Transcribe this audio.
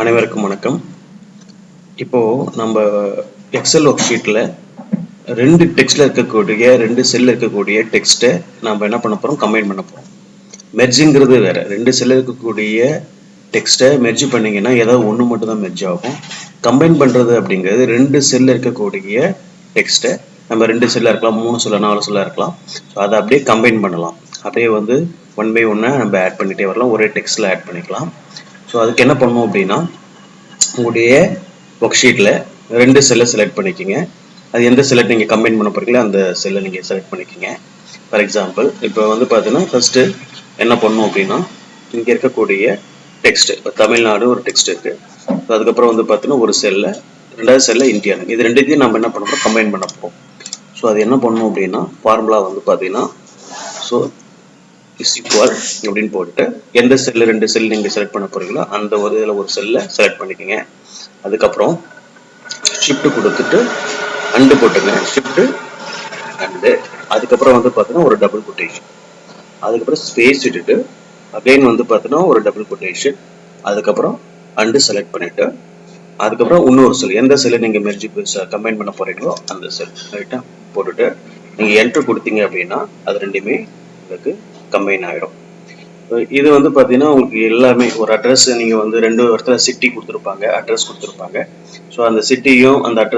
அனைவருக்கும் வணக்கம். இப்போ நம்ம எக்ஸல் ஒர்க் ஷீட்ல ரெண்டு டெக்ஸ்ட்ல இருக்கக்கூடிய ரெண்டு செல்ல இருக்கக்கூடிய டெக்ஸ்ட்டை நம்ம என்ன பண்ண போறோம், கம்பைன் பண்ண போறோம். மெர்ஜிங்கிறது வேற. ரெண்டு செல்ல இருக்கக்கூடிய டெக்ஸ்ட்டை மெர்ஜ் பண்ணீங்கன்னா ஏதாவது ஒன்று மட்டும் தான் மெர்ஜ் ஆகும். கம்பைன் பண்றது அப்படிங்கிறது ரெண்டு செல்ல இருக்கக்கூடிய டெக்ஸ்ட்டை நம்ம ரெண்டு செல்லா இருக்கலாம், மூணு செல்ல, நாலு செல்லா இருக்கலாம். ஸோ அதை அப்படியே கம்பைன் பண்ணலாம். அப்படியே ஒன் பை ஒன்னா நம்ம ஆட் பண்ணிட்டே வரலாம், ஒரே டெக்ஸ்ட்ல ஆட் பண்ணிக்கலாம். ஸோ அதுக்கு என்ன பண்ணணும் அப்படின்னா, உங்களுடைய ஒர்க் ஷீட்டில் ரெண்டு செல்லை செலக்ட் பண்ணிக்கோங்க. அது எந்த செல்லை நீங்கள் கம்பைன் பண்ண போறீங்களோ அந்த செல்லை நீங்கள் செலக்ட் பண்ணிக்கோங்க. ஃபார் எக்ஸாம்பிள் இப்போ பார்த்தீங்கன்னா ஃபர்ஸ்ட் என்ன பண்ணணும் அப்படின்னா, இங்கே இருக்கக்கூடிய டெக்ஸ்ட் தமிழ்நாடு ஒரு டெக்ஸ்ட் இருக்கு. அதுக்கப்புறம் பார்த்தீங்கன்னா ஒரு செல்லை, ரெண்டாவது செல்லை இந்தியா, இது ரெண்டுத்தையும் நம்ம என்ன பண்ண போறோம், கம்பைன் பண்ண போறோம். ஸோ அது என்ன பண்ணணும் அப்படின்னா, ஃபார்முலா பார்த்தீங்கன்னா ஸோ இஸ் ஈக்குவல் அப்படின்னு போட்டு எந்த செல்லு ரெண்டு செல் நீங்கள் செலக்ட் பண்ண போறீங்களோ அந்த ஒரு இதில் ஒரு செல்லை செலக்ட் பண்ணிக்கோங்க. அதுக்கப்புறம் ஷிஃப்ட் கொடுத்துட்டு அண்டு போட்டுங்க, ஷிஃப்ட் அண்டு. அதுக்கப்புறம் பார்த்தீங்கன்னா ஒரு டபுள் கொட்டேஷன், அதுக்கப்புறம் ஸ்பேஸ் விட்டுட்டு அகைன் பார்த்தீங்கன்னா ஒரு டபுள் கொட்டேஷன், அதுக்கப்புறம் அண்டு செலக்ட் பண்ணிட்டு அதுக்கப்புறம் இன்னொரு செல், எந்த செல்லை நீங்கள் மெர்ஜ் கம்பைன் பண்ண போறீங்களோ அந்த செல் ரைட்டா போட்டுட்டு நீங்கள் என்டர் கொடுத்தீங்க அப்படின்னா அது ரெண்டுமே உங்களுக்கு கம்பைன் ஆகிடும். இது பார்த்தீங்கன்னா உங்களுக்கு எல்லாமே ஒரு அட்ரஸ், நீங்கள் ரெண்டு இடத்துல சிட்டி கொடுத்துருப்பாங்க, அட்ரஸ் கொடுத்துருப்பாங்க. ஸோ அந்த சிட்டியும் அந்த அட்ரஸ்